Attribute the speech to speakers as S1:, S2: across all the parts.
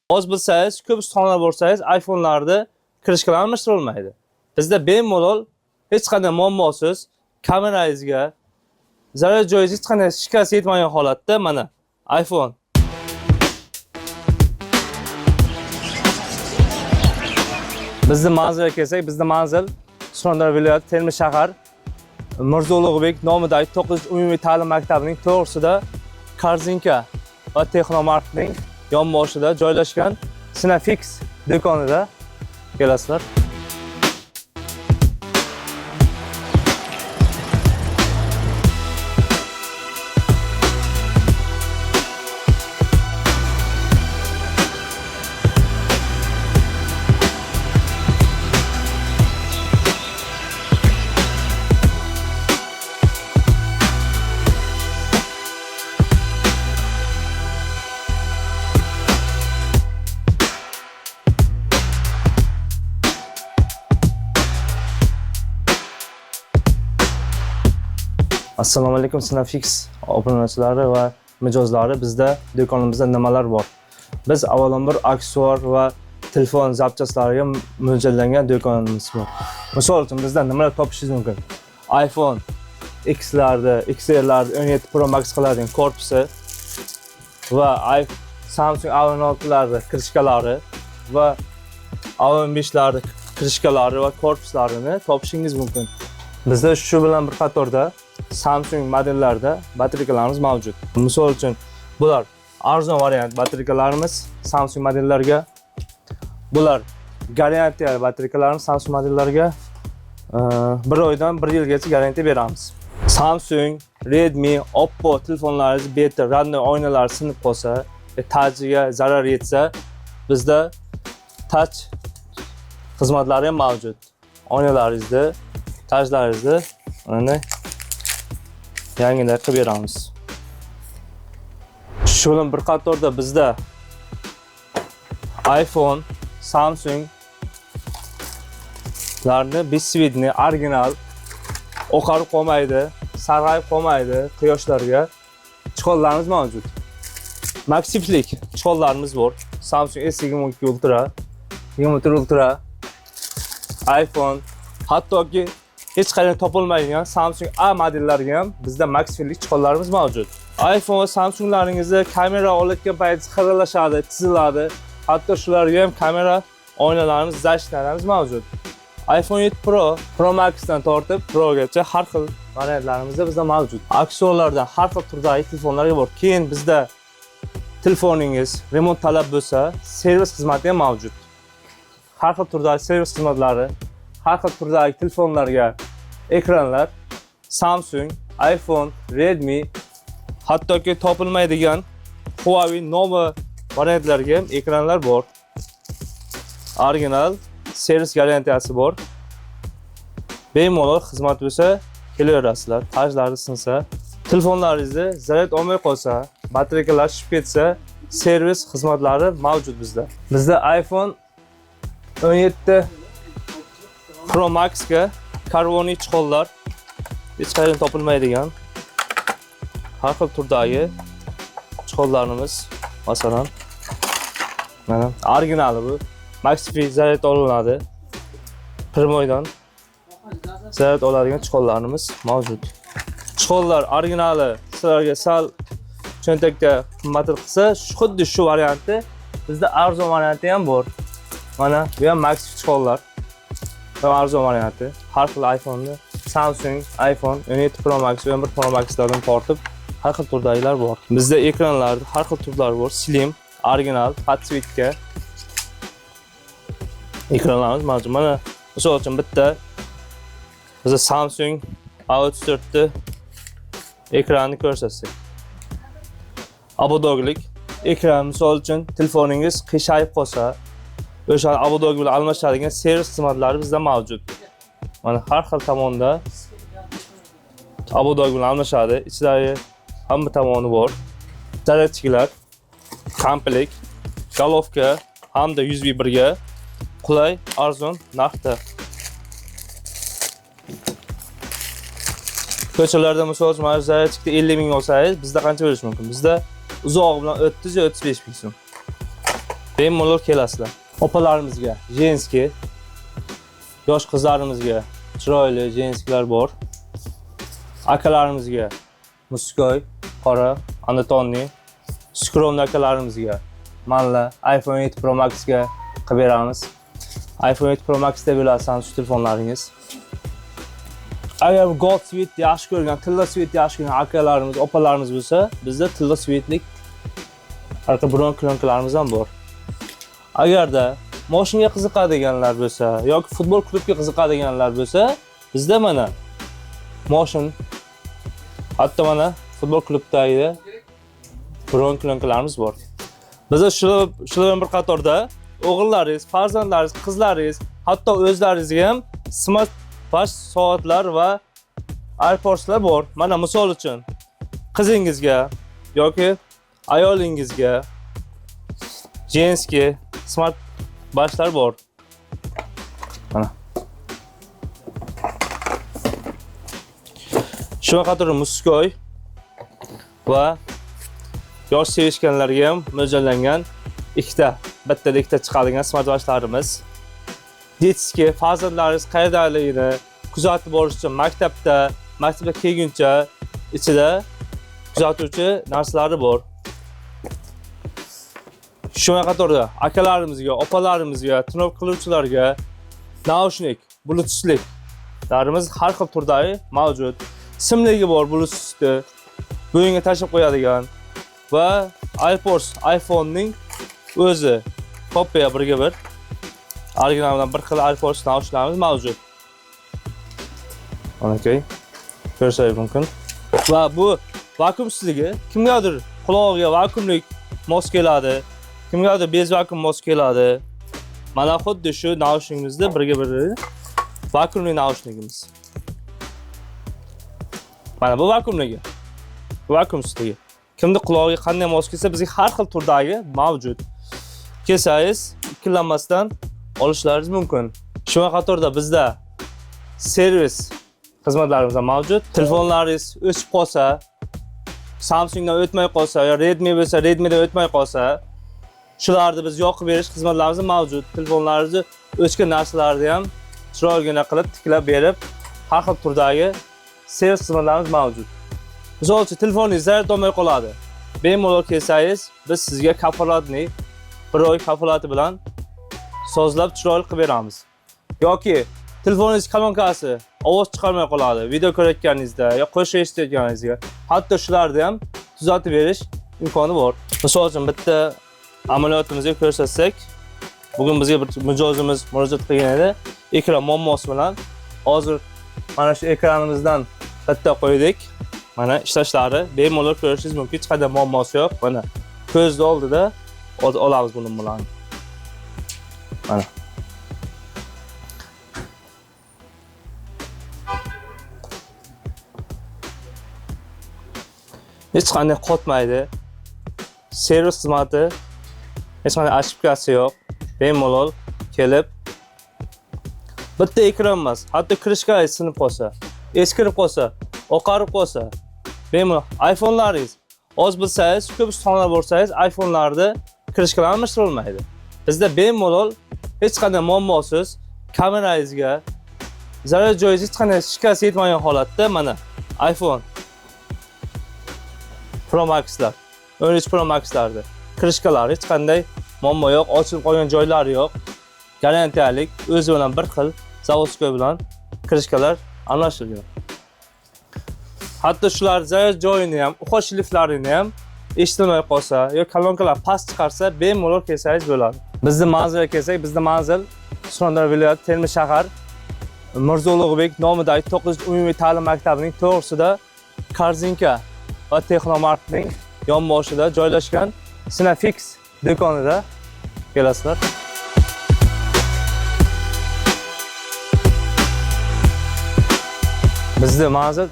S1: Oz bilsangiz, ko'p sonlar bo'lsangiz, iPhone'larda kirishkalar almashtirilmaydi. Bizda bemalol hech qanday muammosiz kamerangizga zarar joyingiz hech qanday shikast yetmagan holatda mana iPhone Bizning manzilga kelsak, bizning manzil Surxondaryo viloyati Termiz shahar Mirzo Ulug'bek nomidagi 9 umumiy ta'lim maktabining to'g'risida Korzinka va Texnomarketning yonboshida joylashgan Sinafix do'konida kelasizlar. Assalomu alaykum Sinafix obunachilari va mijozlari. Bizda do'konimizda nimalar bor? Biz avvalambor aksessuar va telefon zapchastlariga mo'ljallangan do'konimiz bor. Misol uchun bizda nimalar topishingiz mumkin? iPhone X'larda, XR'larda 17 Pro Max qiladigan korpusi va Samsung A16'larda kirishkalari va A15'larda kirishkalari va korpuslarini topishingiz mumkin. Bizda shu bilan bir qatorda Samsung modellarda batareykalarimiz mavjud. Misol uchun bular arzon variant batareykalarimiz Samsung modellarga, bular garantiya batareykalarimiz Samsung modellarga 1 oydan 1 yilgacha garantiya beramiz. Samsung, Redmi, Oppo telefonlaringiz beti, radnoy oynalar sinib qolsa, tachiga zarar yetsa, bizda touch xizmatlari ham mavjud. Oynalaringizni, tajlaringizni mana yangilar qilib beramiz. Shu bilan bir qatorda bizda iPhone, Samsung larni bisvidni original oqarib qolmaydi, sarg'ayib qolmaydi quyoshlarga chiqollarimiz mavjud. Maxiflik chiqollarimiz bor. Samsung S22 Ultra, 23 Ultra, iPhone, hattoki hech qayerda topilmaydigan Samsung A modellariga ham bizda maxiflik chiqollarimiz mavjud. iPhone va Samsunglaringizda kamera olayotgan payt xiralashadi, chiziladi. Hatto shularga ham kamera oynalarimiz, zashitlarimiz mavjud. iPhone 7 Pro, Pro Max dan tortib Progacha har xil variantlarimiz bizda mavjud. Aksessuarlardan har xil turdagi telefonlarga bor. Keyin bizda telefoningiz remont talab bo'lsa, servis xizmati ham mavjud. Har xil turdagi servis xizmatlari, har xil turdagi telefonlarga ekranlar Samsung, iPhone, Redmi, hattoki topilmaydigan Huawei Nova variantlarga ham ekranlar bor. Original servis garantiyasi bor. Bemalol xizmat bo'lsa, kelaverasizlar. Tajlari sinsa, telefonlaringizni zaryad olmay qolsa, batareykalar shishib ketsa, servis xizmatlari mavjud bizda. Bizda iPhone 17 Pro Max ga karboniy chiqollar hech qayerdan topilmaydigan har xil turdagi chiqollarimiz, masalan, mana originali bu. Maxify zaryad olinadi. Primoydan zaryad oladigan chiqollarimiz mavjud. Chiqollar originali sizlarga sal cho'ntakda qimmatli qilsa, xuddi shu varianti bizda arzon varianti ham bor. Mana bu ham Maxify chiqollar. Arzon varianti. Har xil iPhone'ni, Samsung, iPhone 17 Pro Max va 11 Pro Max'lardan tortib har xil turdagilar bor. Bizda ekranlarda har xil turlar bor. Slim, original, patsvitka ekranlarimiz mavjud. Mana misol uchun bitta bizda Samsung A34 ni ekranini ko'rsatsak. Abodoglik ekran misol uchun telefoningiz qiyshayib qolsa, o'sha abodog bilan almashadigan servis xizmatlari bizda mavjud. Mana har xil tomonda abodog bilan almashadi. Ichidagi hamma tomoni bor. Zaryadchilar, komplekt, golovka hamda USB 1 ga qulay, arzon narxda. Ko'chalarda misol uchun mana zaryadchikda 50 ming olsangiz, bizda qancha bo'lishi mumkin? Bizda uzog'i bilan 30 yo 35 ming so'm. bemalol kelasizlar. Opalarimizga jenski, yosh qizlarimizga chiroyli jenskilar bor. Akalarimizga muskoy, qora, anatonni, skromli akalarimizga manla iPhone 7 Pro Max ga qilib beramiz. iPhone 7 Pro Max deb bilasizlar shu telefonlaringiz. Agar gold svet yaxshi ko'rgan, tilla svet yaxshi ko'rgan akalarimiz, opalarimiz bo'lsa, bizda tilla svetlik arka bron klonkalarimiz ham bor. Agarda mashinaga qiziqadiganlar bo'lsa yoki futbol klubiga qiziqadiganlar bo'lsa, bizda mana mashin, hatto mana futbol klubidagi bron klonkalarimiz bor. Bizda shular bilan bir qatorda o'g'illaringiz, farzandlaringiz, qizlaringiz, hatto o'zlaringizga ham smart watch soatlar va AirPods'lar bor. Mana misol uchun qizingizga yoki ayolingizga jenski smart watchlar bor. Mana. Shunga qator muskoy va yosh sevishganlarga ham mo'ljallangan bitta chiqadigan smart watchlarimiz. Detski farzandlaringiz qayerdaligini kuzatib borish uchun maktabga kelguncha ichida kuzatuvchi narsalari bor. Shunga qatorda akalarimizga, opalarimizga, tinov qiluvchilarga naushnik, bluetoothliklarimiz har xil turdagi mavjud. Simligi bor bluetoothni bo'yinga tashib qo'yadigan va AirPods iPhone'ning o'zi kopiya birga bir originaldan bir xil AirPods naushniklarimiz mavjud. Okey. Ko'rishingiz mumkin. Va bu vakuumsizligi kimgadir qulog'iga vakuumlik mos keladi, kimgadir bez vakuum mos keladi. Mana xuddi shu naushnikimizda birga bir vakuumli naushnikimiz. Mana bu vakuumligi. Vakuumsizligi. Kimning qulog'iga qanday mos kelsa, bizga har xil turdagi mavjud. Kelsangiz, ikkilanmasdan olishlaringiz mumkin. Shunga qatorda bizda servis xizmatlarimiz ham mavjud. Telefonlaringiz o'chib qolsa, Samsungdan o'tmay qolsa, yo Redmi bo'lsa, Redmidan o'tmay qolsa, shularni biz yoqib berish xizmatlarimiz mavjud. Telefonlaringizni o'chgan narsalarni ham chiroyligina qilib tiklab berib, har xil turdagi servis xizmatlarimiz mavjud. Misol uchun telefoningiz zarar olmay qoladi. Bemalol kelsangiz, biz sizga kafolatli 1 oy kafolati bilan sozlab chiroyli qilib beramiz. Yoki telefoningiz kolonkasi ovoz chiqarmay qoladi, video ko'rayotganingizda yo qo'shiq eshitayotganingizda, hatto shularni ham tuzatib berish imkoni bor. Misol uchun bitta amaliyotimizga ko'rsatsak, bugun bizga bir mijozimiz murojaat qilgan edi. Ekran muammosi bilan hozir mana shu ekranimizdan bitta qo'ydik. Mana ishlashlari bemalol ko'rishingiz mumkin, hech qanday muammosi yo'q. Mana ko'zni oldida olamiz buni bilan. Mana. Hech qanday qotmaydi. Servis xizmati, hech qanday ошибкасы yo'q. Bemalol kelib bitta ekran emas, hatto krishka sinib qolsa, eskirib qolsa, oqarib qolsa, bemalol iPhone'laringiz oz bilsangiz, ko'p sonlar bo'lsangiz, iPhone'larda krishkalar almashtirilmaydi. Bizda bemalol hech qanday muammosiz kamerangizga zarar joyingiz hech qanday shikast yetmagan holatda mana iPhone Pro Max'lar, 13 Pro Max'larda krishkalar hech qanday muammo yo'q, ochilib qolgan joylari yo'q. Garantiyalik o'zi bilan bir xil zavodskoy bilan krishkalar almashtirilgan. Hatto shular zarar joyini ham, uqosh shliftlarini ham eshitilmay qolsa yoki kolonkalar past chiqarsa, bemalol kelsangiz bo'ladi. Bizni manzilga kelsak, bizni manzil Surxondaryo viloyati Termiz shahar Mirzo Ulug'bek nomidagi 9 umumiy ta'lim maktabining to'g'risida Korzinka va Texnomartning yonboshida joylashgan Sinafix do'konida kelasizlar. Bizda manzil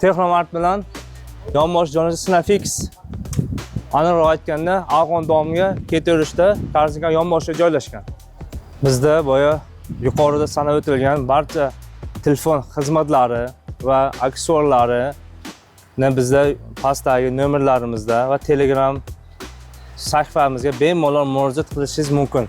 S1: Texnomart bilan yonbosh joylashgan Sinafix, aniqroq aytganda Afg'on domiga ketaverishda Korzinka yonboshida joylashgan. Bizda boya yuqorida sanab o'tilgan barcha telefon xizmatlari va aksessuarlari bizda pastdagi nomerlarimizda va Telegram sahifamizga bemalol murojaat qilishingiz mumkin.